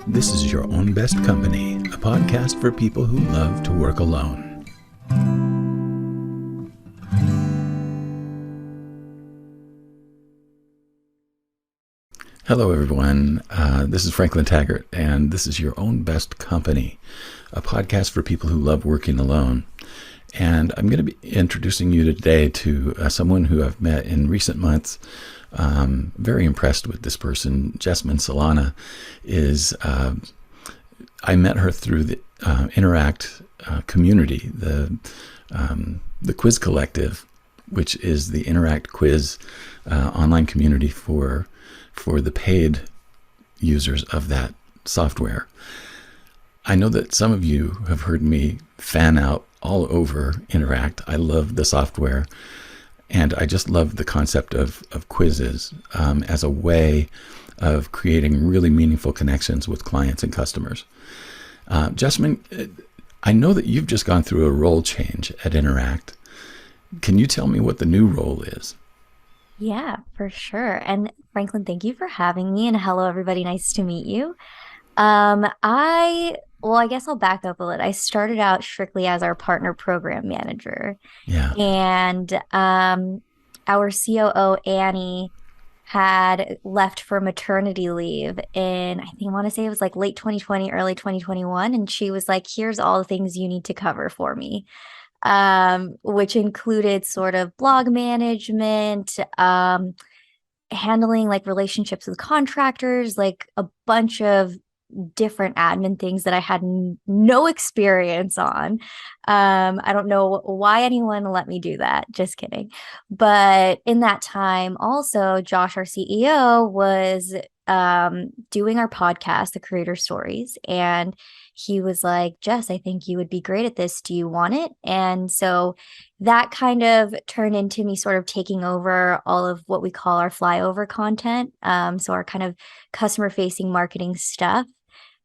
This is Your Own Best Company, a podcast for people who love to work alone. Hello, everyone. This is Franklin Taggart, and this is Your Own Best Company, a podcast for people who love working alone. And I'm going to be introducing you today to someone who I've met in recent months. Very impressed with this person. Jessmyn Solana I met her through the Interact community, the Quiz Collective, which is the Interact quiz online community for the paid users of that software. I know that some of you have heard me fan out all over Interact. I love the software, and I just love the concept of quizzes as a way of creating really meaningful connections with clients and customers. Jessmyn, I know that you've just gone through a role change at Interact. Can you tell me what the new role is? Yeah, for sure. And Franklin, thank you for having me. And hello, everybody. Nice to meet you. I guess I'll back up a little. I started out strictly as our partner program manager, Yeah. and our COO, Annie, had left for maternity leave in, I think I want to say it was like late 2020, early 2021. And she was like, here's all the things you need to cover for me, which included sort of blog management, handling like relationships with contractors, like a bunch of different admin things that I had no experience on. I don't know why anyone let me do that. Just kidding. But in that time, also, Josh, our CEO, was doing our podcast, The Creator Stories. And he was like, Jess, I think you would be great at this. Do you want it? And so that kind of turned into me sort of taking over all of what we call our flyover content. So our kind of customer facing marketing stuff,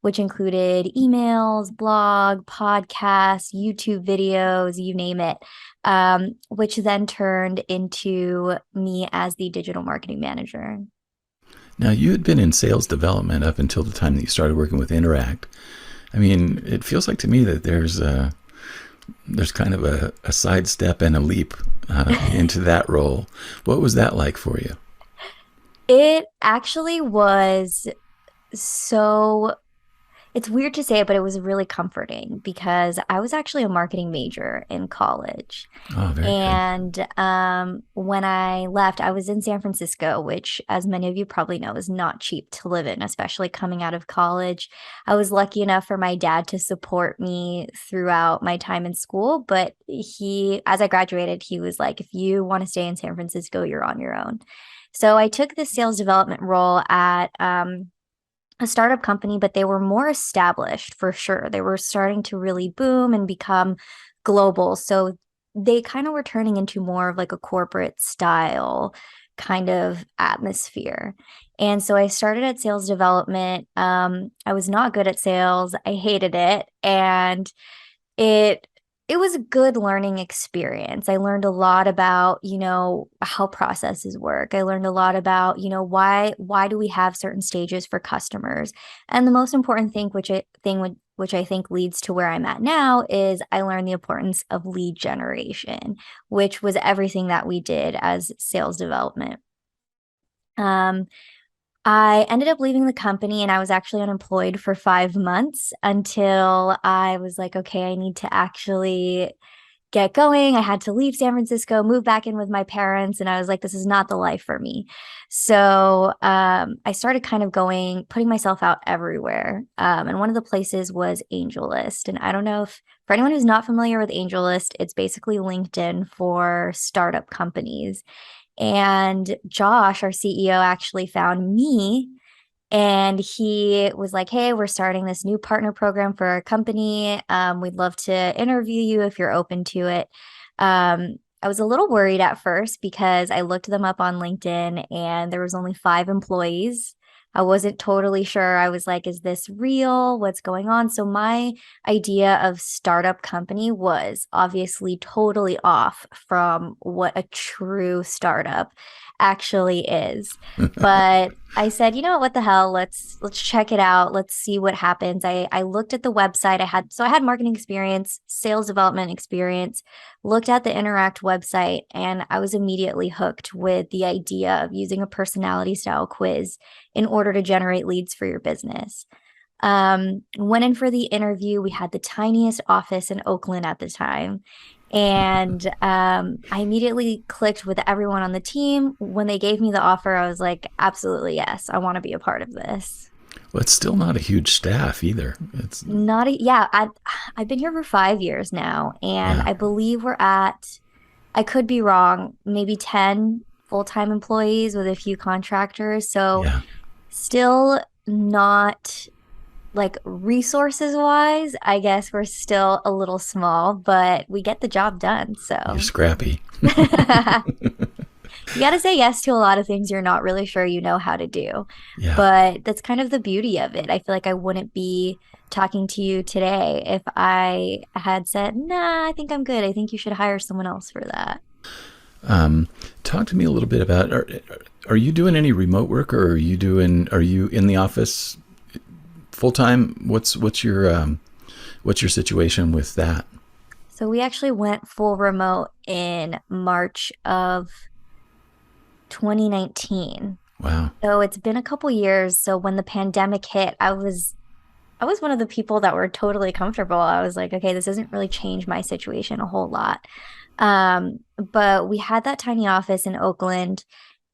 which included emails, blog, podcasts, YouTube videos, you name it, which then turned into me as the digital marketing manager. Now, you had been in sales development up until the time that you started working with Interact. I mean, it feels like to me that there's kind of a sidestep and a leap into that role. What was that like for you? It actually was so it's weird to say it, but it was really comforting because I was actually a marketing major in college. Oh, very good. And when I left, I was in San Francisco, which, as many of you probably know, is not cheap to live in, especially coming out of college. I was lucky enough for my dad to support me throughout my time in school. But as I graduated, he was like, if you want to stay in San Francisco, you're on your own. So I took the sales development role at a startup company, but they were more established for sure. They were starting to really boom and become global. So they kind of were turning into more of like a corporate style kind of atmosphere. And so I started at sales development. I was not good at sales. I hated it. And it it was a good learning experience. I learned a lot about, how processes work. I learned a lot about, why do we have certain stages for customers? And the most important thing, which I think leads to where I'm at now, is I learned the importance of lead generation, which was everything that we did as sales development. Um, I ended up leaving the company and I was actually unemployed for 5 months until I was like, okay, I need to actually get going. I had to leave San Francisco, move back in with my parents, and I was like, this is not the life for me. So I started kind of putting myself out everywhere. And one of the places was AngelList. And I don't know if for anyone who's not familiar with AngelList, it's basically LinkedIn for startup companies. And Josh, our CEO, actually found me and he was like, hey, we're starting this new partner program for our company. We'd love to interview you if you're open to it. I was a little worried at first because I looked them up on LinkedIn and there was only 5 employees. I wasn't totally sure. I was like, is this real? What's going on? So my idea of startup company was obviously totally off from what a true startup actually is. But I said, you know what the hell? Let's check it out. Let's see what happens. I looked at the website. I had marketing experience, sales development experience, looked at the Interact website, and I was immediately hooked with the idea of using a personality style quiz in order to generate leads for your business. Went in for the interview. We had the tiniest office in Oakland at the time. And I immediately clicked with everyone on the team. When they gave me the offer, I was like, absolutely, yes, I want to be a part of this. Well, it's still not a huge staff either. It's Not a, yeah, I've been here for 5 years now, and yeah, I believe we're at, I could be wrong, maybe 10 full-time employees with a few contractors. So yeah. still not like resources wise, I guess we're still a little small, but we get the job done. You're So scrappy. you got to say yes to a lot of things you're not really sure you know how to do. Yeah. But that's kind of the beauty of it. I feel like I wouldn't be talking to you today if I had said, nah, I think I'm good. I think you should hire someone else for that. Talk to me a little bit about are you doing any remote work, or are you in the office full time? What's your situation with that? So we actually went full remote in March of 2019. Wow. So it's been a couple years. So when the pandemic hit, I was one of the people that were totally comfortable. I was like, okay, this doesn't really change my situation a whole lot. But we had that tiny office in Oakland,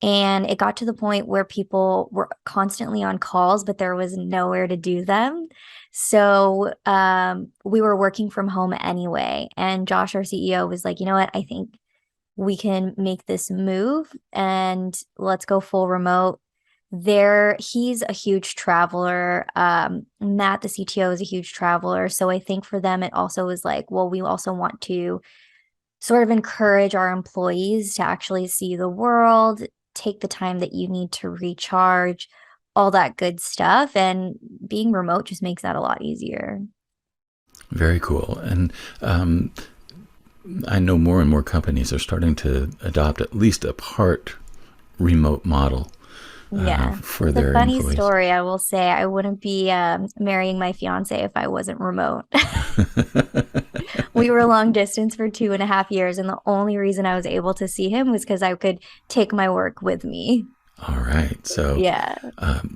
and it got to the point where people were constantly on calls, but there was nowhere to do them. So we were working from home anyway. And Josh, our CEO, was like, you know what? I think we can make this move and let's go full remote. He's a huge traveler. Matt, the CTO, is a huge traveler. So I think for them, it also was like, well, we also want to sort of encourage our employees to actually see the world, take the time that you need to recharge, all that good stuff. And being remote just makes that a lot easier. Very cool. And I know more and more companies are starting to adopt at least a part remote model Yeah. for It's a their funny employees. story. I will say I wouldn't be marrying my fiance if I wasn't remote. We were long distance for 2.5 years, and the only reason I was able to see him was because I could take my work with me. All right. Yeah.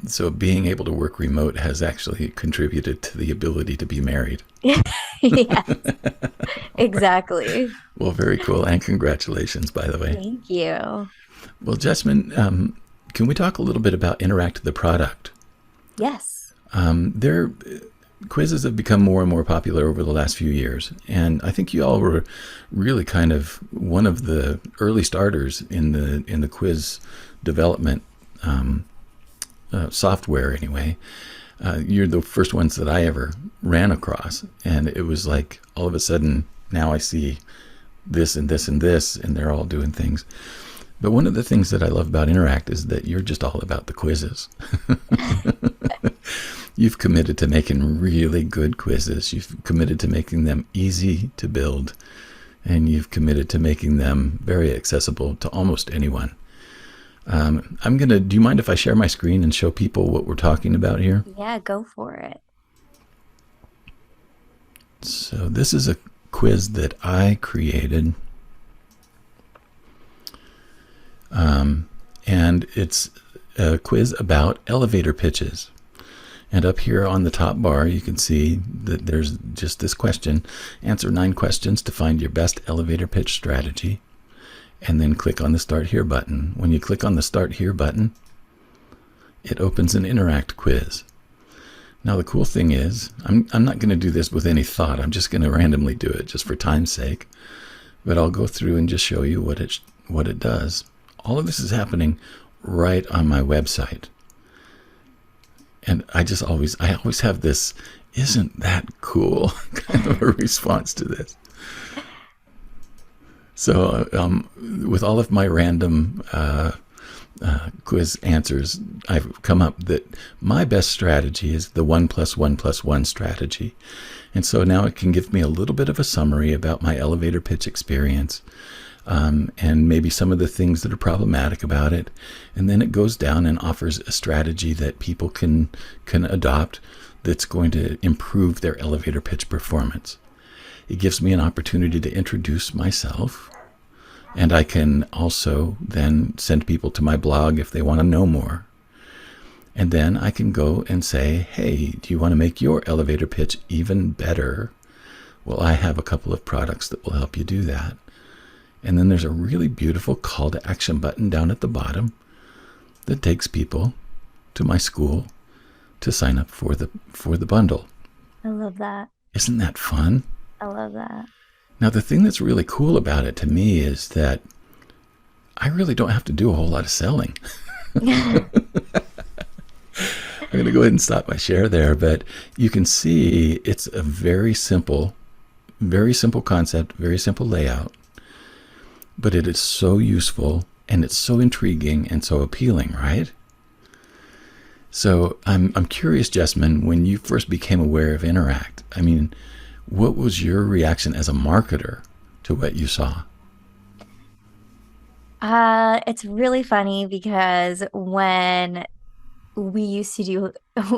So being able to work remote has actually contributed to the ability to be married. Yes, exactly. Well, very cool. And congratulations, by the way. Thank you. Well, Jessmyn, can we talk a little bit about Interact, the product? Yes. Their quizzes have become more and more popular over the last few years. And I think you all were really kind of one of the early starters in the quiz development software anyway. You're the first ones that I ever ran across. And it was like all of a sudden, now I see this and this and this, and they're all doing things. But one of the things that I love about Interact is that you're just all about the quizzes. You've committed to making really good quizzes. You've committed to making them easy to build. And you've committed to making them very accessible to almost anyone. Do you mind if I share my screen and show people what we're talking about here? Yeah, go for it. So this is a quiz that I created. And it's a quiz about elevator pitches. And up here on the top bar, you can see that there's just this question. Answer 9 questions to find your best elevator pitch strategy. And then click on the Start Here button. When you click on the Start Here button, it opens an Interact quiz. Now the cool thing is, I'm not going to do this with any thought. I'm just going to randomly do it just for time's sake. But I'll go through and just show you what it does. All of this is happening right on my website. And I always have this, isn't that cool, kind of a response to this. So with all of my random quiz answers, I've come up that my best strategy is the 1+1+1 strategy. And so now it can give me a little bit of a summary about my elevator pitch experience. and maybe some of the things that are problematic about it. And then it goes down and offers a strategy that people can adopt that's going to improve their elevator pitch performance. It gives me an opportunity to introduce myself, and I can also then send people to my blog if they want to know more. And then I can go and say, hey, do you want to make your elevator pitch even better? Well, I have a couple of products that will help you do that. And then there's a really beautiful call to action button down at the bottom that takes people to my school to sign up for the bundle. I love that. Isn't that fun? I love that. Now, the thing that's really cool about it to me is that I really don't have to do a whole lot of selling. I'm going to go ahead and stop my share there, but you can see it's a very simple concept, very simple layout, but it is so useful and it's so intriguing and so appealing, right? So I'm curious, Jessmyn, when you first became aware of Interact, I mean, what was your reaction as a marketer to what you saw? It's really funny because when when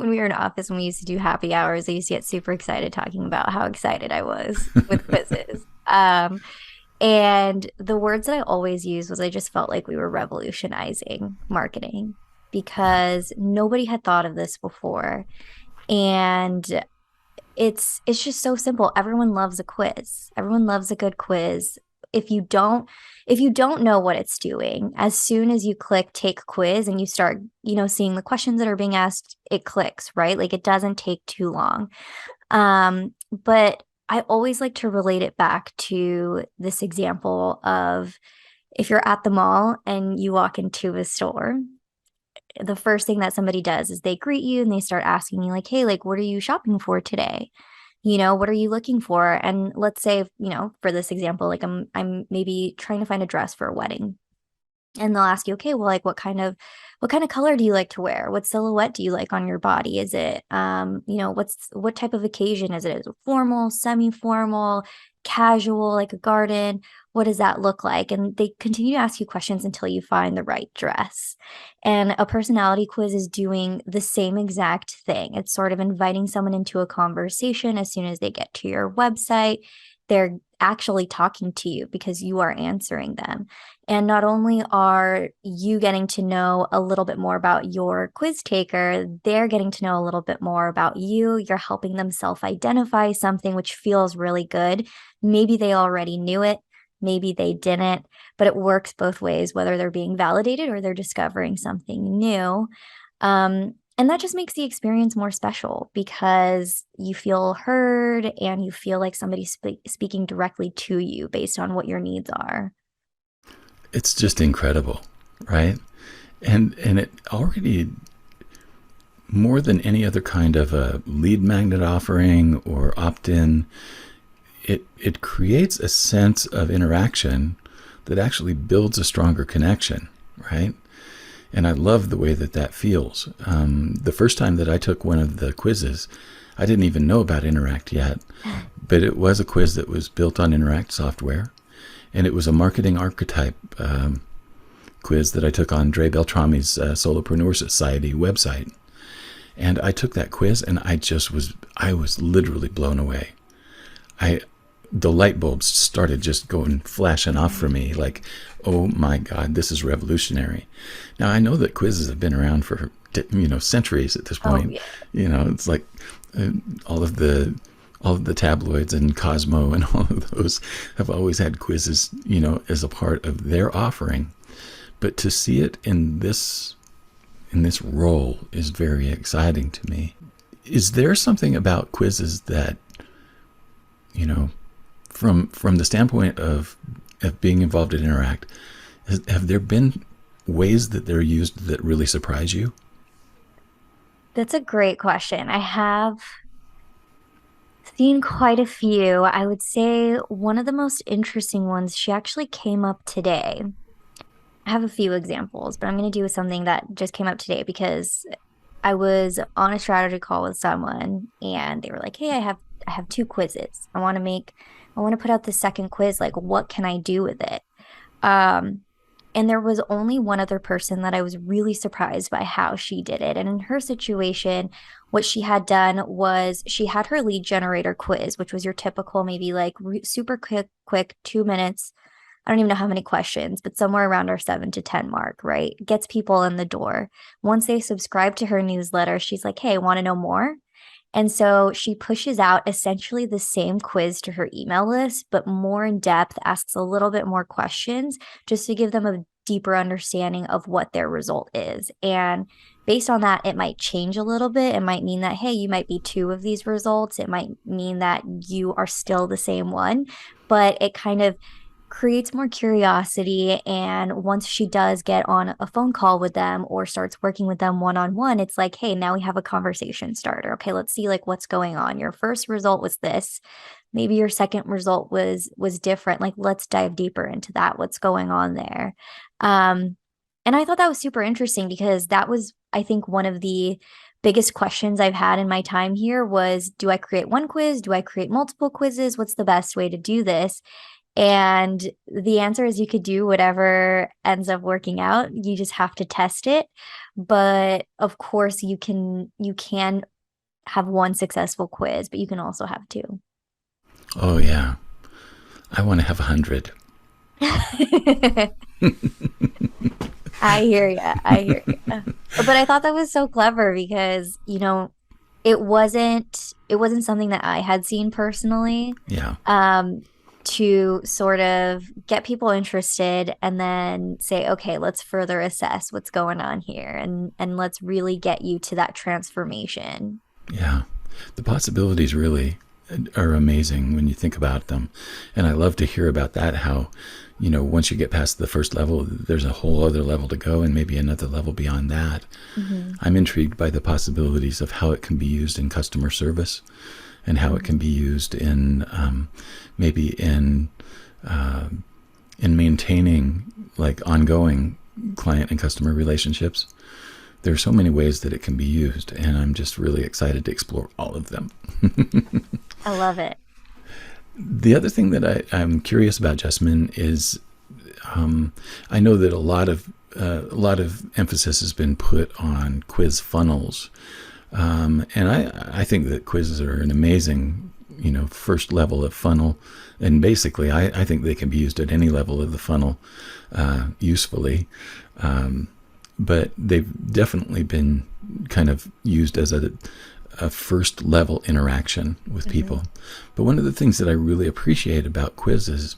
we were in office and we used to do happy hours, I used to get super excited talking about how excited I was with quizzes. And the words that I always used was I just felt like we were revolutionizing marketing because nobody had thought of this before. And it's just so simple. Everyone loves a quiz. Everyone loves a good quiz. If you don't know what it's doing, as soon as you click take quiz and you start, seeing the questions that are being asked, it clicks, right? Like it doesn't take too long. But I always like to relate it back to this example of if you're at the mall and you walk into a store, the first thing that somebody does is they greet you and they start asking you like, hey, like, what are you shopping for today? What are you looking for? And let's say, for this example, like I'm maybe trying to find a dress for a wedding. And they'll ask you, okay, well, like what kind of color do you like to wear? What silhouette do you like on your body? Is it what type of occasion is it? Is it formal, semi-formal, casual, like a garden? What does that look like? And they continue to ask you questions until you find the right dress. And a personality quiz is doing the same exact thing. It's sort of inviting someone into a conversation as soon as they get to your website. They're actually talking to you because you are answering them. And not only are you getting to know a little bit more about your quiz taker, they're getting to know a little bit more about you. You're helping them self-identify something, which feels really good. Maybe they already knew it, maybe they didn't, but it works both ways, whether they're being validated or they're discovering something new. And that just makes the experience more special because you feel heard and you feel like somebody's speaking directly to you based on what your needs are. It's just incredible, right? And it already, more than any other kind of a lead magnet offering or opt-in, it creates a sense of interaction that actually builds a stronger connection, right? And I love the way that feels. The first time that I took one of the quizzes, I didn't even know about Interact yet, but it was a quiz that was built on Interact software. And it was a marketing archetype quiz that I took on Dre Beltrami's Solopreneur Society website. And I took that quiz and I was literally blown away. The light bulbs started just going flashing off for me like, oh my God, this is revolutionary. Now I know that quizzes have been around for centuries at this point. Oh, yeah. It's like all of the tabloids and Cosmo and all of those have always had quizzes, as a part of their offering. But to see it in this role is very exciting to me. Is there something about quizzes that, from the standpoint of being involved in Interact, have there been ways that they're used that really surprise you? That's a great question. I have seen quite a few. I would say one of the most interesting ones, she actually came up today. I have a few examples, but I'm going to do something that just came up today because I was on a strategy call with someone and they were like, "Hey, I have two quizzes. I want to put out the second quiz. Like, what can I do with it?" Um, and there was only one other person that I was really surprised by how she did it. And in her situation, what she had done was she had her lead generator quiz, which was your typical, maybe like super quick 2 minutes. I don't even know how many questions, but somewhere around our 7 to 10 mark, right? Gets people in the door. Once they subscribe to her newsletter, she's like, hey, want to know more? And so she pushes out essentially the same quiz to her email list, but more in depth, asks a little bit more questions just to give them a deeper understanding of what their result is. And based on that, it might change a little bit. It might mean that, hey, you might be two of these results. It might mean that you are still the same one, but it kind of creates more curiosity. And once she does get on a phone call with them or starts working with them one on one, it's like, hey, now we have a conversation starter. Okay, let's see like what's going on. Your first result was this. Maybe your second result was different. Like, let's dive deeper into that. What's going on there? Um, and I thought that was super interesting because that was, I think, one of the biggest questions I've had in my time here was, do I create one quiz? Do I create multiple quizzes? What's the best way to do this? And the answer is you could do whatever ends up working out. You just have to test it. But of course you can have one successful quiz, but you can also have two. Oh, yeah. I want to have 100. I hear you. I hear you. But I thought that was so clever because, it wasn't something that I had seen personally. Yeah. To sort of get people interested and then say, okay, let's further assess what's going on here and let's really get you to that transformation. Yeah. The possibilities really are amazing when you think about them. And I love to hear about that, how, once you get past the first level, there's a whole other level to go and maybe another level beyond that. Mm-hmm. I'm intrigued by the possibilities of how it can be used in customer service and how it can be used in maybe in maintaining like ongoing client and customer relationships. There are so many ways that it can be used, and I'm just really excited to explore all of them. I love it. The other thing that I'm curious about, Jessmyn, is I know that a lot of emphasis has been put on quiz funnels, and I think that quizzes are an amazing, first level of funnel, and basically I think they can be used at any level of the funnel usefully. But they've definitely been kind of used as a first level interaction with people. But one of the things that I really appreciate about quizzes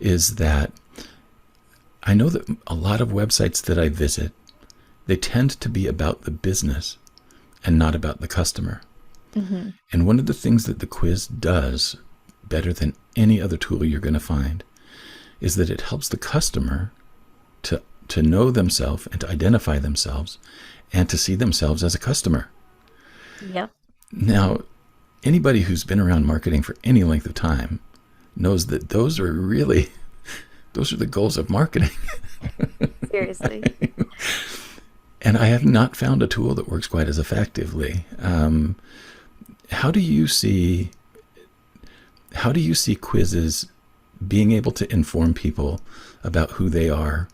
is that I know that a lot of websites that I visit, they tend to be about the business and not about the customer. Mm-hmm. And one of the things that the quiz does better than any other tool you're going to find is that it helps the customer to know themselves and to identify themselves and to see themselves as a customer. Yep. Now, anybody who's been around marketing for any length of time knows that those are the goals of marketing. Seriously. And I have not found a tool that works quite as effectively. How do you see quizzes being able to inform people about who they are,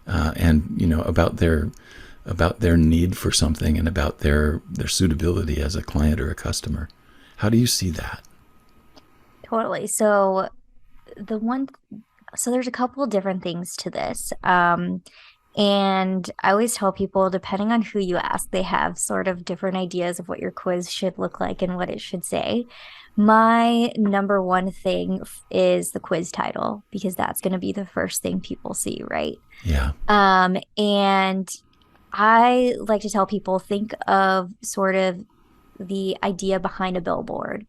and about their need for something and about their suitability as a client or a customer? How do you see that? Totally. So there's a couple of different things to this. And I always tell people, depending on who you ask, they have sort of different ideas of what your quiz should look like and what it should say. My number one thing is the quiz title, because that's going to be the first thing people see, right? Yeah. And I like to tell people, think of sort of the idea behind a billboard.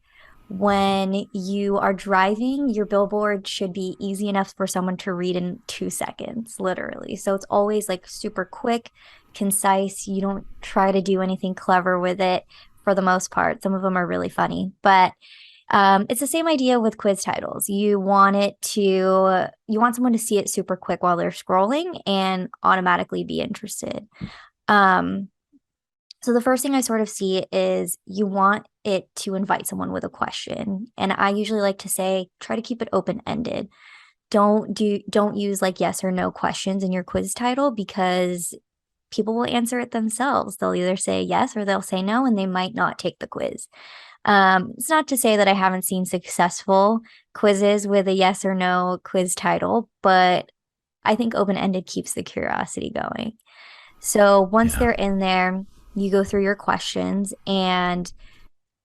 When you are driving, your billboard should be easy enough for someone to read in 2 seconds, literally. So it's always like super quick, concise. You don't try to do anything clever with it for the most part. Some of them are really funny, but it's the same idea with quiz titles. You want someone to see it super quick while they're scrolling and automatically be interested. Um, so the first thing I sort of see is you want it to invite someone with a question. And I usually like to say, try to keep it open-ended. don't use like yes or no questions in your quiz title, because people will answer it themselves. They'll either say yes or they'll say no, and they might not take the quiz. It's not to say that I haven't seen successful quizzes with a yes or no quiz title, but I think open-ended keeps the curiosity going. So once Yeah. they're in there, you go through your questions, and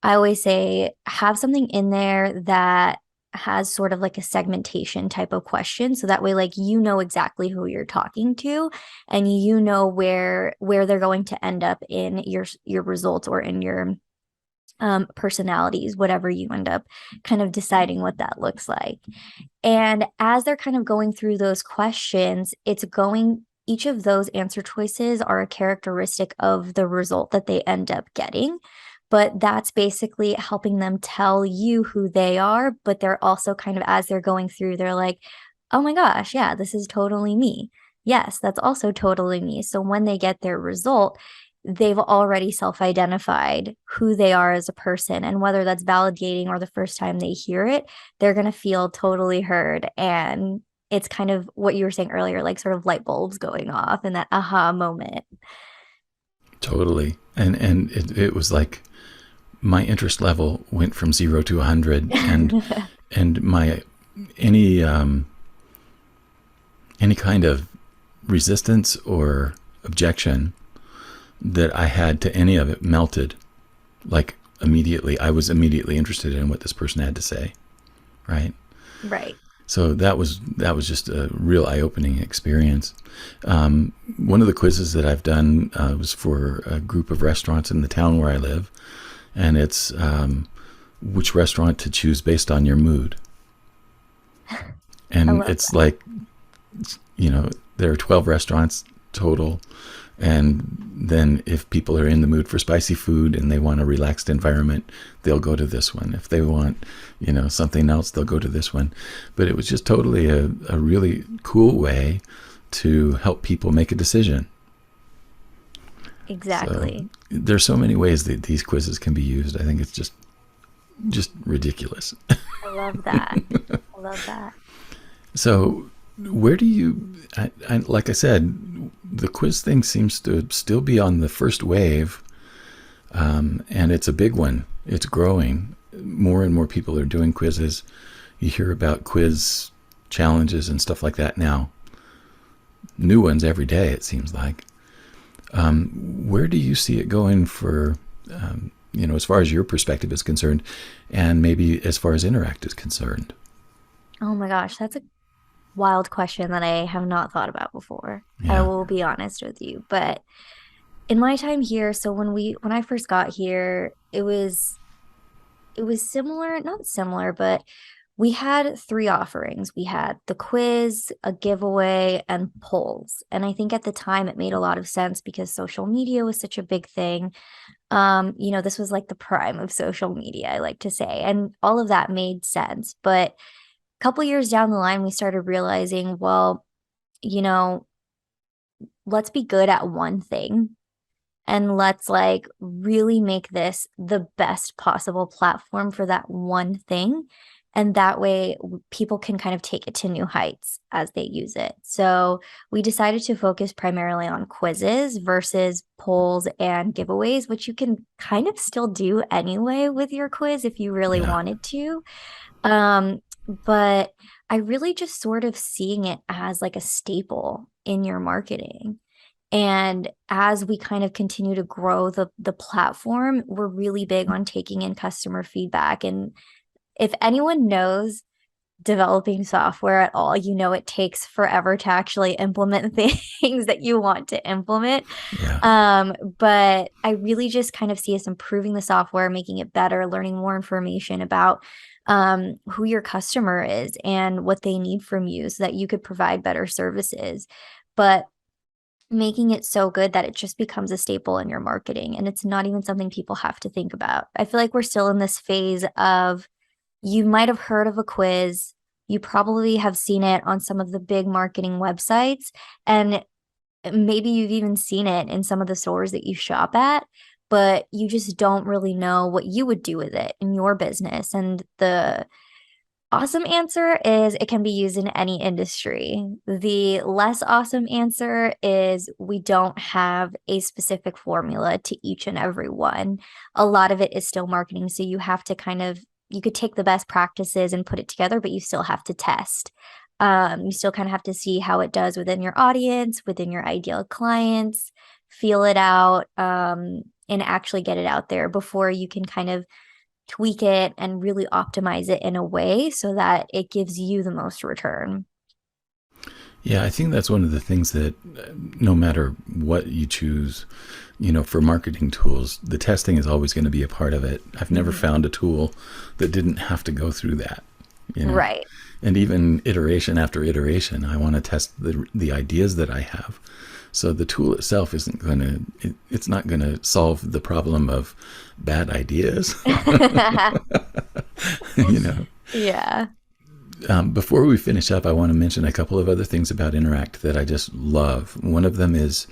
I always say have something in there that has sort of like a segmentation type of question, so that way like you know exactly who you're talking to, and you know where they're going to end up in your results, or in your personalities, whatever you end up kind of deciding what that looks like. And as they're kind of going through those questions, each of those answer choices are a characteristic of the result that they end up getting. But that's basically helping them tell you who they are. But they're also kind of, as they're going through, they're like, oh my gosh, yeah, this is totally me. Yes, that's also totally me. So when they get their result, they've already self-identified who they are as a person. And whether that's validating or the first time they hear it, they're going to feel totally heard. And it's kind of what you were saying earlier, like sort of light bulbs going off and that aha moment. Totally. And it was like my interest level went from 0 to 100, and my any any kind of resistance or objection that I had to any of it melted. Like immediately, I was immediately interested in what this person had to say, right? Right. So that was just a real eye-opening experience. One of the quizzes that I've done was for a group of restaurants in the town where I live, and it's which restaurant to choose based on your mood. I And love it's like, there are 12 restaurants total. And then if people are in the mood for spicy food and they want a relaxed environment, they'll go to this one. If they want, something else, they'll go to this one. But it was just totally a really cool way to help people make a decision. exactly. So there's so many ways that these quizzes can be used. I think it's just ridiculous. I love that. I love that. So where do you, like I said, the quiz thing seems to still be on the first wave, and it's a big one. It's growing. More and more people are doing quizzes. You hear about quiz challenges and stuff like that now. New ones every day, it seems like. Where do you see it going for, as far as your perspective is concerned, and maybe as far as Interact is concerned? Oh my gosh, that's a wild question that I have not thought about before. I Yeah. will be honest with you. But in my time here, so when I first got here, it was similar, not similar, but we had three offerings. We had the quiz, a giveaway, and polls. And I think at the time it made a lot of sense because social media was such a big thing. This was like the prime of social media, I like to say, and all of that made sense. But a couple years down the line, we started realizing, well, you know, let's be good at one thing, and let's like really make this the best possible platform for that one thing. And that way people can kind of take it to new heights as they use it. So we decided to focus primarily on quizzes versus polls and giveaways, which you can kind of still do anyway with your quiz if you really Yeah. wanted to. But I really just sort of seeing it as like a staple in your marketing. And as we kind of continue to grow the platform, we're really big on taking in customer feedback. And if anyone knows developing software at all, it takes forever to actually implement things that you want to implement. Yeah. But I really just kind of see us improving the software, making it better, learning more information about who your customer is and what they need from you so that you could provide better services. But making it so good that it just becomes a staple in your marketing, and it's not even something people have to think about. I feel like we're still in this phase of, you might have heard of a quiz, you probably have seen it on some of the big marketing websites, and maybe you've even seen it in some of the stores that you shop at, but you just don't really know what you would do with it in your business, and Awesome answer is it can be used in any industry. The less awesome answer is we don't have a specific formula to each and every one. A lot of it is still marketing. So you have to you could take the best practices and put it together, but you still have to test. You still kind of have to see how it does within your audience, within your ideal clients, feel it out, and actually get it out there before you can kind of tweak it and really optimize it in a way so that it gives you the most return. Yeah, I think that's one of the things that no matter what you choose, for marketing tools, the testing is always going to be a part of it. I've never found a tool that didn't have to go through that, Right. And even iteration after iteration, I want to test the ideas that I have. So the tool itself it's not going to solve the problem of bad ideas, you know. Yeah. Before we finish up, I want to mention a couple of other things about Interact that I just love. One of them is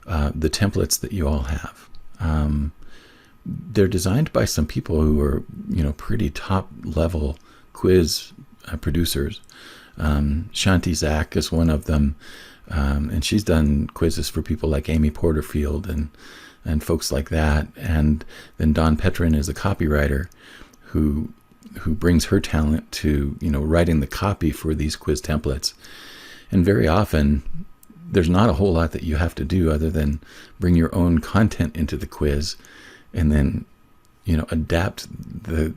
the templates that you all have. They're designed by some people who are, pretty top level quiz producers. Chanti Zak is one of them. And she's done quizzes for people like Amy Porterfield and folks like that. And then Petrin is a copywriter who brings her talent to, writing the copy for these quiz templates. And very often there's not a whole lot that you have to do other than bring your own content into the quiz and then, adapt the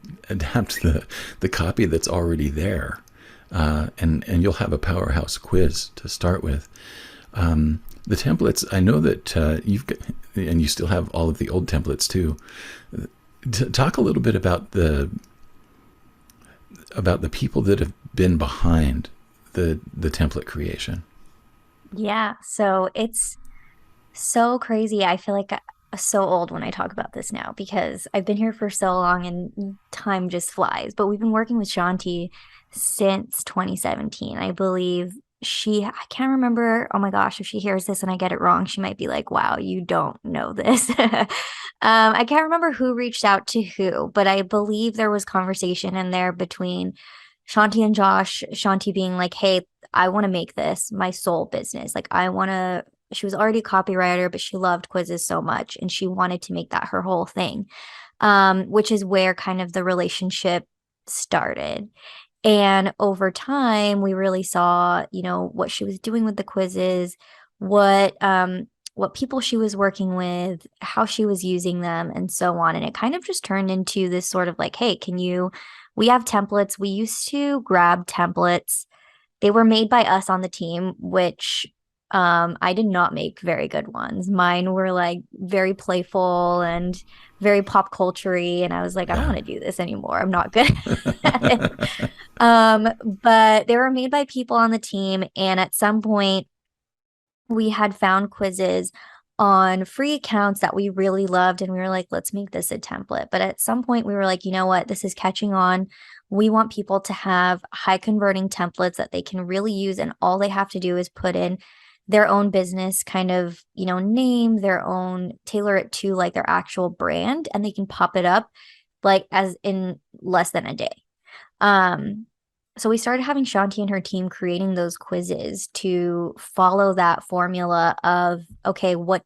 copy that's already there. And you'll have a powerhouse quiz to start with. The templates, I know that you've got, and you still have all of the old templates too. Talk a little bit about the people that have been behind the template creation. Yeah. So it's so crazy. I feel like so old when I talk about this now because I've been here for so long and time just flies. But we've been working with Chanti since 2017. I believe I can't remember. Oh my gosh, if she hears this and I get it wrong, she might be like, wow, you don't know this. I can't remember who reached out to who, but I believe there was conversation in there between Chanti and Josh. Chanti being like, hey, I want to make this my sole business. Like, she was already a copywriter, but she loved quizzes so much and she wanted to make that her whole thing, which is where kind of the relationship started. And over time, we really saw, what she was doing with the quizzes, what people she was working with, how she was using them, and so on. And it kind of just turned into this sort of like, hey, we have templates. We used to grab templates. They were made by us on the team, which I did not make very good ones. Mine were like very playful and very pop culture-y, and I was like, I don't Yeah. want to do this anymore. I'm not good at it. But they were made by people on the team, and at some point we had found quizzes on free accounts that we really loved, and we were like, let's make this a template. But at some point we were like, you know what, this is catching on. We want people to have high converting templates that they can really use, and all they have to do is put in their own business kind of, name, their own, tailor it to like their actual brand, and they can pop it up like as in less than a day. So we started having Chanti and her team creating those quizzes to follow that formula of, okay, what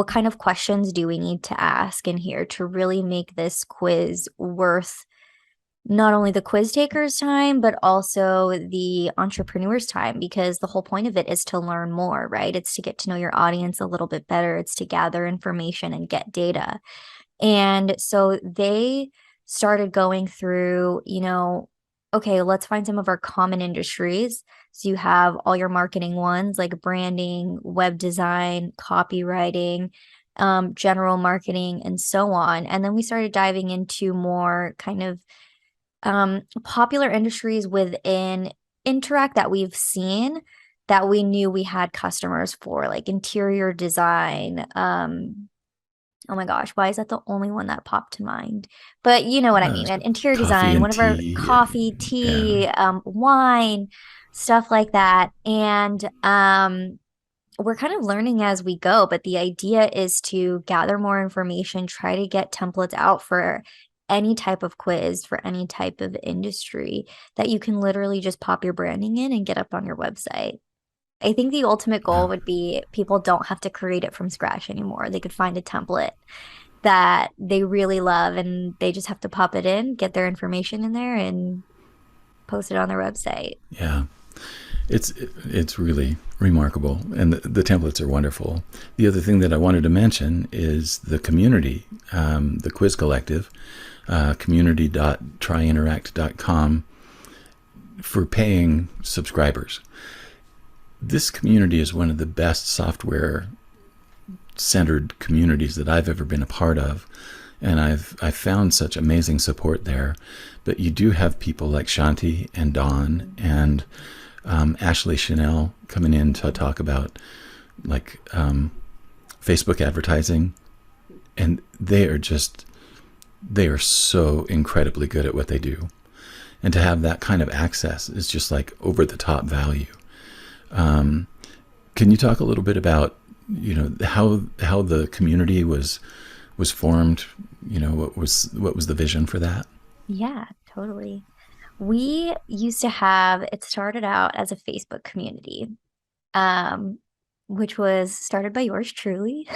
kind of questions do we need to ask in here to really make this quiz worth not only the quiz taker's time, but also the entrepreneur's time, because the whole point of it is to learn more, right? It's to get to know your audience a little bit better. It's to gather information and get data. And so they started going through, okay, let's find some of our common industries. So you have all your marketing ones like branding, web design, copywriting, general marketing, and so on. And then we started diving into more kind of popular industries within Interact that we've seen that we knew we had customers for, like interior design. Oh my gosh, why is that the only one that popped to mind? But you know what I mean. And interior Coffee design, and one of our tea. coffee, Yeah. tea, wine, stuff like that. And we're kind of learning as we go, but the idea is to gather more information, try to get templates out for any type of quiz for any type of industry that you can literally just pop your branding in and get up on your website. I think the ultimate Yeah. goal would be people don't have to create it from scratch anymore. They could find a template that they really love and they just have to pop it in, get their information in there, and post it on their website. Yeah. It's really remarkable, and the templates are wonderful. The other thing that I wanted to mention is the community, the Quiz Collective, community.tryinteract.com for paying subscribers. This community is one of the best software centered communities that I've ever been a part of, and I've found such amazing support there. But you do have people like Chanti and Dawn and Ashleigh Chanel coming in to talk about like Facebook advertising, and they are so incredibly good at what they do, and to have that kind of access is just like over the top value. Can you talk a little bit about how the community was formed? What was the vision for that? Yeah, totally. We used to have it started out as a Facebook community, um, which was started by yours truly.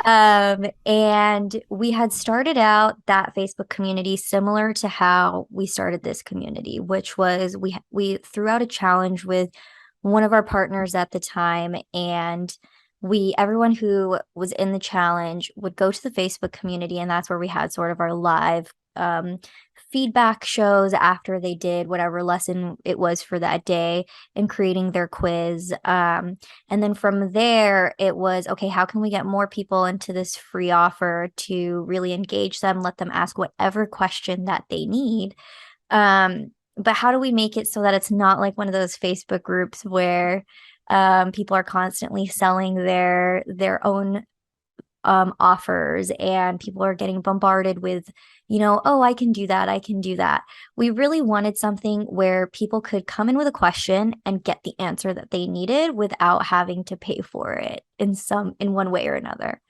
And we had started out that Facebook community similar to how we started this community, which was we threw out a challenge with one of our partners at the time, and everyone who was in the challenge would go to the Facebook community, and that's where we had sort of our live feedback shows after they did whatever lesson it was for that day and creating their quiz. And then from there, it was, okay, how can we get more people into this free offer to really engage them, let them ask whatever question that they need? But how do we make it so that it's not like one of those Facebook groups where people are constantly selling their own offers, and people are getting bombarded with, oh, I can do that. I can do that. We really wanted something where people could come in with a question and get the answer that they needed without having to pay for it in one way or another.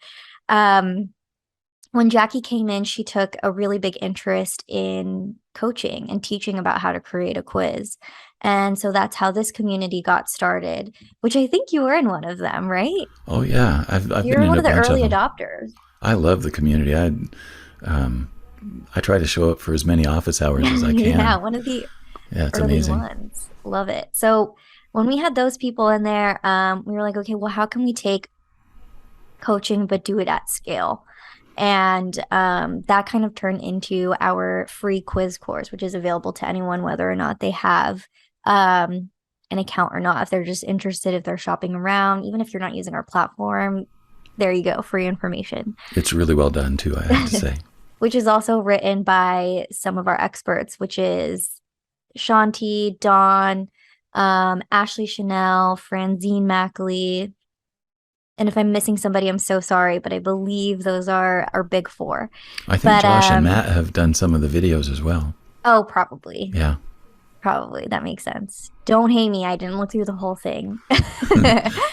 When Jackie came in, she took a really big interest in coaching and teaching about how to create a quiz. And so that's how this community got started, which I think you were in one of them, right? Oh yeah, I've been You're in one a of the bunch of early them. adopters. I love the community. I try to show up for as many office hours as I Yeah, can. one of the Yeah, it's early amazing. ones. Love it. So when we had those people in there, we were like, okay, well, how can we take coaching but do it at scale? And that kind of turned into our free quiz course, which is available to anyone, whether or not they have an account or not. If they're just interested, if they're shopping around, even if you're not using our platform, there you go, free information. It's really well done too, I have to say. Which is also written by some of our experts, which is Chanti, Dawn, Ashleigh Chanel, Franzine Mackley. And if I'm missing somebody, I'm so sorry, but I believe those are our big four. I think But Josh and Matt have done some of the videos as well. oh, probably. Yeah. Probably. That makes sense. Don't hate me. I didn't look through the whole thing.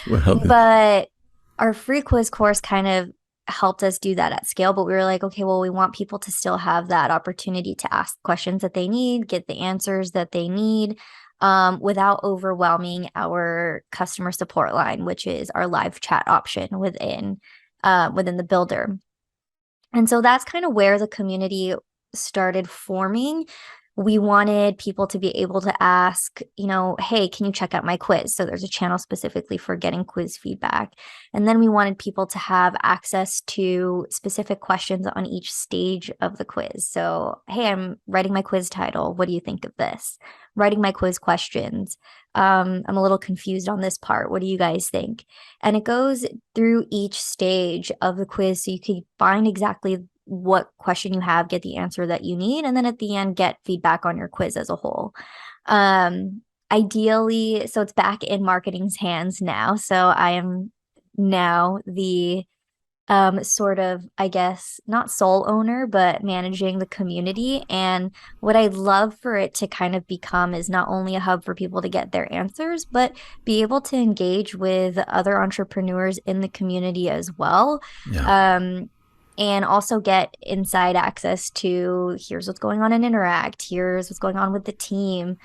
Well, But our free quiz course kind of helped us do that at scale. But we were like, okay, well, we want people to still have that opportunity to ask questions that they need, get the answers that they need, without overwhelming our customer support line, which is our live chat option within the builder. And so that's kind of where the community started forming. We wanted people to be able to ask, hey, can you check out my quiz? So there's a channel specifically for getting quiz feedback. And then we wanted people to have access to specific questions on each stage of the quiz. So, hey, I'm writing my quiz title. What do you think of this? Writing my quiz questions. I'm a little confused on this part. What do you guys think? And it goes through each stage of the quiz so you can find exactly what question you have, get the answer that you need, and then at the end get feedback on your quiz as a whole. Ideally, so it's back in marketing's hands now. So I am now the sort of, I guess, not sole owner, but managing the community. And what I'd love for it to kind of become is not only a hub for people to get their answers, but be able to engage with other entrepreneurs in the community as well. yeah. and also get inside access to here's what's going on in Interact, here's what's going on with the team.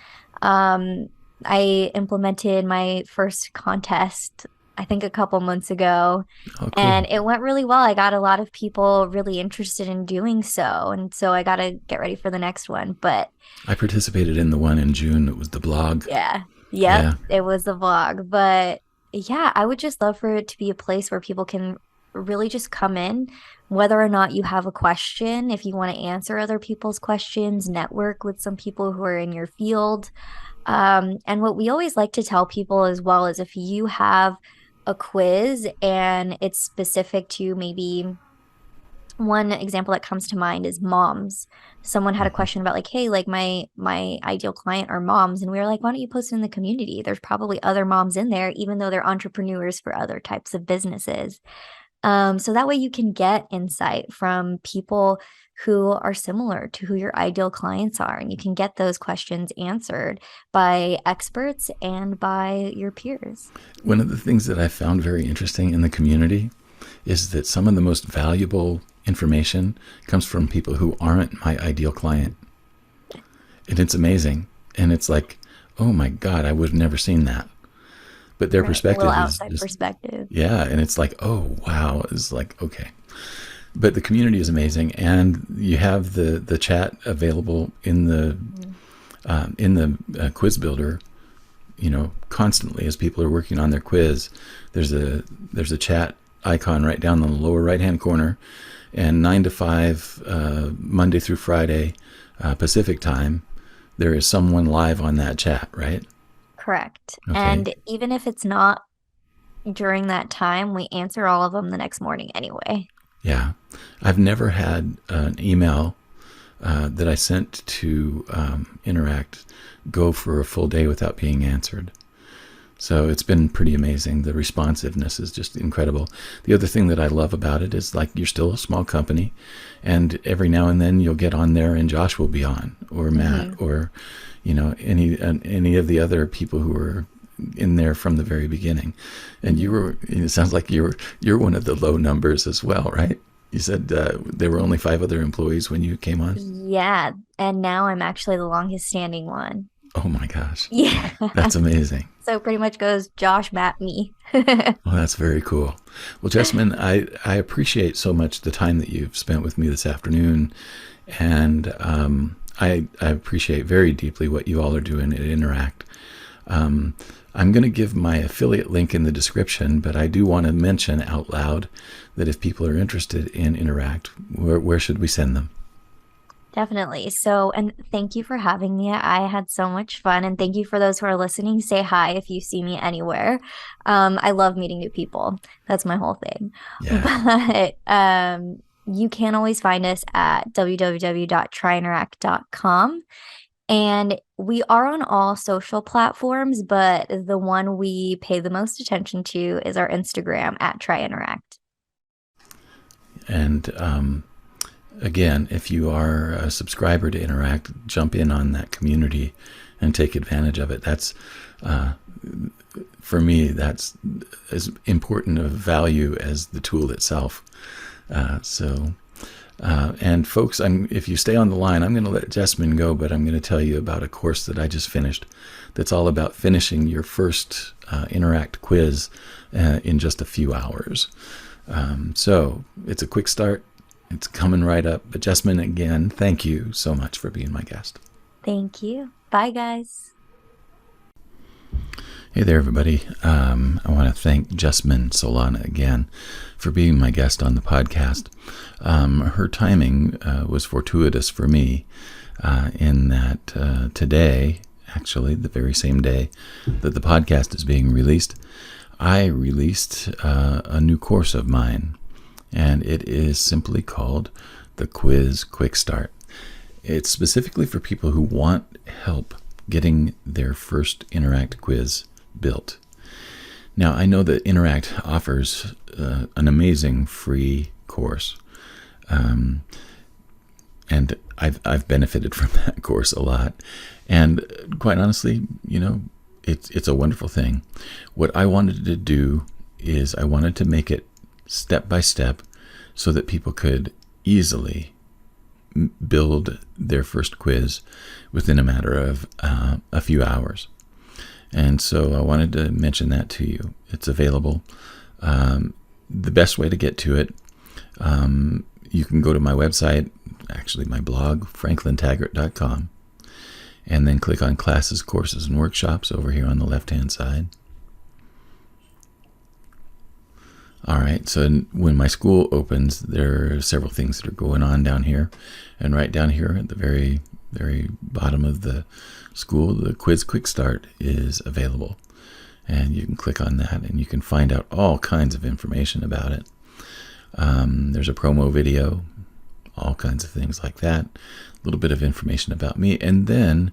I implemented my first contest, I think a couple months ago, Oh, and cool. it went really well. I got a lot of people really interested in doing so. And so I got to get ready for the next one. But I participated in the one in June. It was the blog. yeah, yep, Yeah. it was a vlog. But yeah, I would just love for it to be a place where people can really just come in, whether or not you have a question, if you want to answer other people's questions, network with some people who are in your field. And what we always like to tell people as well is if you have a quiz and it's specific to maybe one example that comes to mind is moms. Someone had a Mhm. question about like, hey, like my ideal client are moms, and we were like, why don't you post it in the community? There's probably other moms in there, even though they're entrepreneurs for other types of businesses. So that way you can get insight from people who are similar to who your ideal clients are, and you can get those questions answered by experts and by your peers. One of the things that I found very interesting in the community is that some of the most valuable information comes from people who aren't my ideal client. And it's amazing. And it's like, oh my God, I would have never seen that. But their Right. A little perspective is outside just, perspective. yeah. And it's like, oh, wow. It's like, okay. But the community is amazing. And you have the chat available Mhm. in the quiz builder, constantly as people are working on their quiz. There's a chat icon right down in the lower right hand corner, and 9 to 5 Monday through Friday Pacific time, there is someone live on that chat, right? Correct. Okay. And even if it's not during that time, we answer all of them the next morning anyway. Yeah, I've never had an email that I sent to Interact go for a full day without being answered. So it's been pretty amazing. The responsiveness is just incredible. The other thing that I love about it is like you're still a small company, and every now and then you'll get on there and Josh will be on, or Matt, Hmm. or any of the other people who were in there from the very beginning. And Hmm. it sounds like you're one of the low numbers as well, right? You said there were only 5 other employees when you came on. Yeah. And now I'm actually the longest standing one. Oh my gosh, Yeah. that's amazing. So it pretty much goes Josh, Matt, me. Well, that's very cool. Well, Jessmyn, I appreciate so much the time that you've spent with me this afternoon. And I appreciate very deeply what you all are doing at Interact. Um, I'm going to give my affiliate link in the description, but I do want to mention out loud that if people are interested in Interact, where should we send them? Definitely. So, and thank you for having me. I had so much fun. And thank you for those who are listening. Say hi if you see me anywhere. I love meeting new people. That's my whole thing. Yeah. But you can always find us at www.tryinteract.com. And we are on all social platforms, but the one we pay the most attention to is our Instagram at tryinteract. And again, if you are a subscriber to Interact, jump in on that community and take advantage of it. That's, for me, that's as important of value as the tool itself. And folks, if you stay on the line, I'm going to let Jessmyn go, but I'm going to tell you about a course that I just finished that's all about finishing your first Interact quiz in just a few hours. So it's a quick start. It's coming right up. But Jessmyn, again, thank you so much for being my guest. Thank you. Bye, guys. Hey there, everybody. I want to thank Jessmyn Solana again for being my guest on the podcast. Her timing was fortuitous for me in that today, actually, the very same day that the podcast is being released, I released a new course of mine, and it is simply called the Quiz Quick Start. It's specifically for people who want help getting their first Interact quiz built. Now, I know that Interact offers an amazing free course, and I've benefited from that course a lot. And quite honestly, it's a wonderful thing. What I wanted to do is I wanted to make it step by step so that people could easily build their first quiz within a matter of a few hours. And so I wanted to mention that to you. It's available. The best way to get to it, you can go to my website, actually my blog, franklintaggart.com, and then click on Classes, Courses, and Workshops over here on the left-hand side. All right, so when my school opens, there are several things that are going on down here. And right down here at the very, very bottom of the school, the Quiz Quick Start is available. And you can click on that and you can find out all kinds of information about it. There's a promo video, all kinds of things like that, a little bit of information about me, and then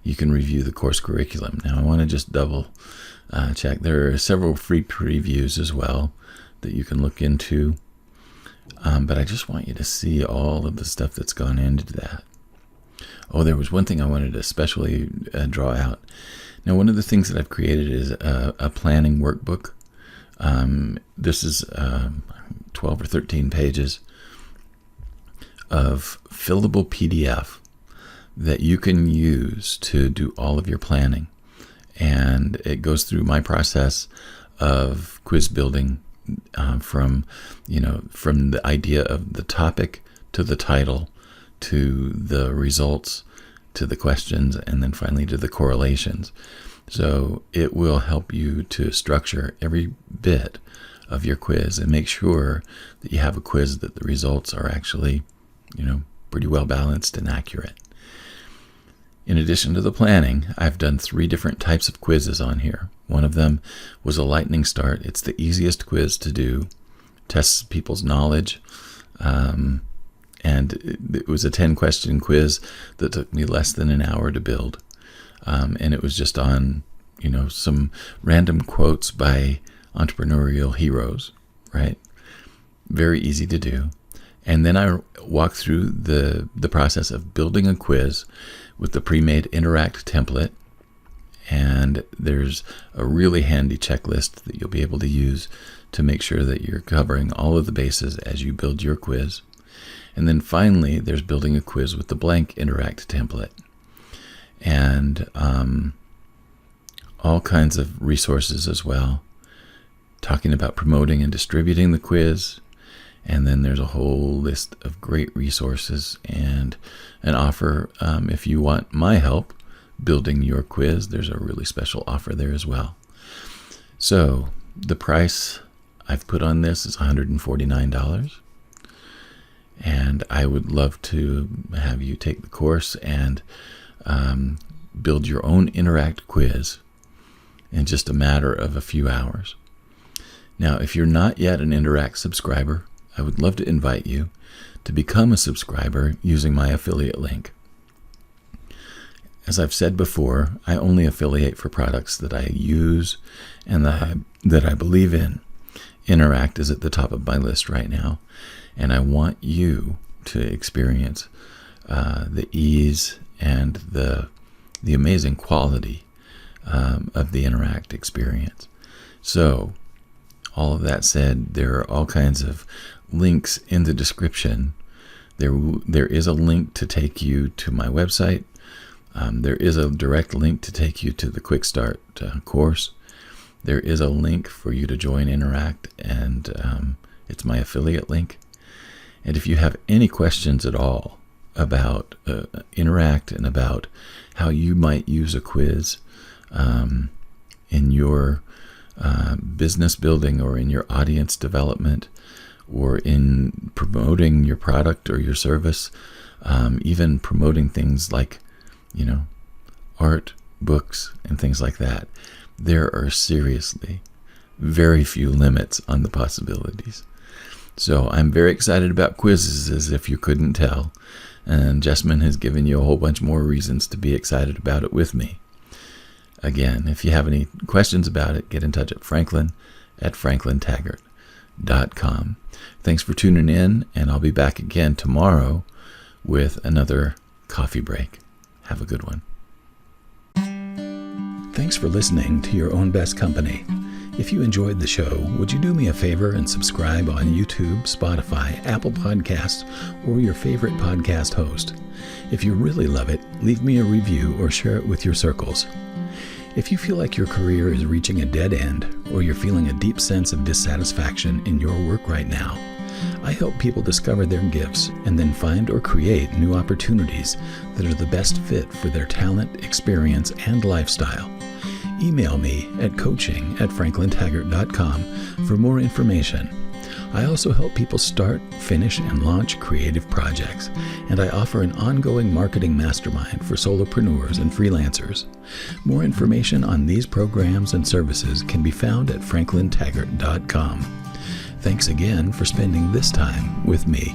you can review the course curriculum. Now I want to just double check. There are several free previews as well that you can look into, but I just want you to see all of the stuff that's gone into that. Oh, there was one thing I wanted to especially draw out. Now, one of the things that I've created is a planning workbook. This is 12 or 13 pages of fillable PDF that you can use to do all of your planning. And it goes through my process of quiz building, from the idea of the topic to the title to the results to the questions and then finally to the correlations. So it will help you to structure every bit of your quiz and make sure that you have a quiz that the results are actually, pretty well balanced and accurate. In addition to the planning, I've done 3 different types of quizzes on here. One of them was a lightning start. It's the easiest quiz to do, tests people's knowledge, and it was a 10-question quiz that took me less than an hour to build. And it was just on, some random quotes by entrepreneurial heroes, right? Very easy to do. And then I walked through the process of building a quiz with the pre-made Interact template. And there's a really handy checklist that you'll be able to use to make sure that you're covering all of the bases as you build your quiz. And then finally, there's building a quiz with the blank Interact template. And all kinds of resources as well, talking about promoting and distributing the quiz. And then there's a whole list of great resources and an offer. If you want my help building your quiz, there's a really special offer there as well. So the price I've put on this is $149. And I would love to have you take the course and build your own Interact quiz in just a matter of a few hours. Now, if you're not yet an Interact subscriber, I would love to invite you to become a subscriber using my affiliate link. As I've said before, I only affiliate for products that I use and that I believe in. Interact is at the top of my list right now, and I want you to experience the ease and the amazing quality of the Interact experience. So, all of that said, there are all kinds of links in the description. There is a link to take you to my website. There is a direct link to take you to the Quick Start course. There is a link for you to join Interact, and it's my affiliate link. And if you have any questions at all about Interact and about how you might use a quiz in your business building or in your audience development or in promoting your product or your service, even promoting things like, art, books, and things like that, there are seriously very few limits on the possibilities. So I'm very excited about quizzes, as if you couldn't tell. And Jessmyn has given you a whole bunch more reasons to be excited about it with me. Again, if you have any questions about it, get in touch at franklintaggart.com. Thanks for tuning in, and I'll be back again tomorrow with another coffee break. Have a good one. Thanks for listening to Your Own Best Company. If you enjoyed the show, would you do me a favor and subscribe on YouTube, Spotify, Apple Podcasts, or your favorite podcast host? If you really love it, leave me a review or share it with your circles. If you feel like your career is reaching a dead end, or you're feeling a deep sense of dissatisfaction in your work right now, I help people discover their gifts and then find or create new opportunities that are the best fit for their talent, experience, and lifestyle. Email me at coaching@franklintaggart.com for more information. I also help people start, finish, and launch creative projects, and I offer an ongoing marketing mastermind for solopreneurs and freelancers. More information on these programs and services can be found at franklintaggart.com. Thanks again for spending this time with me.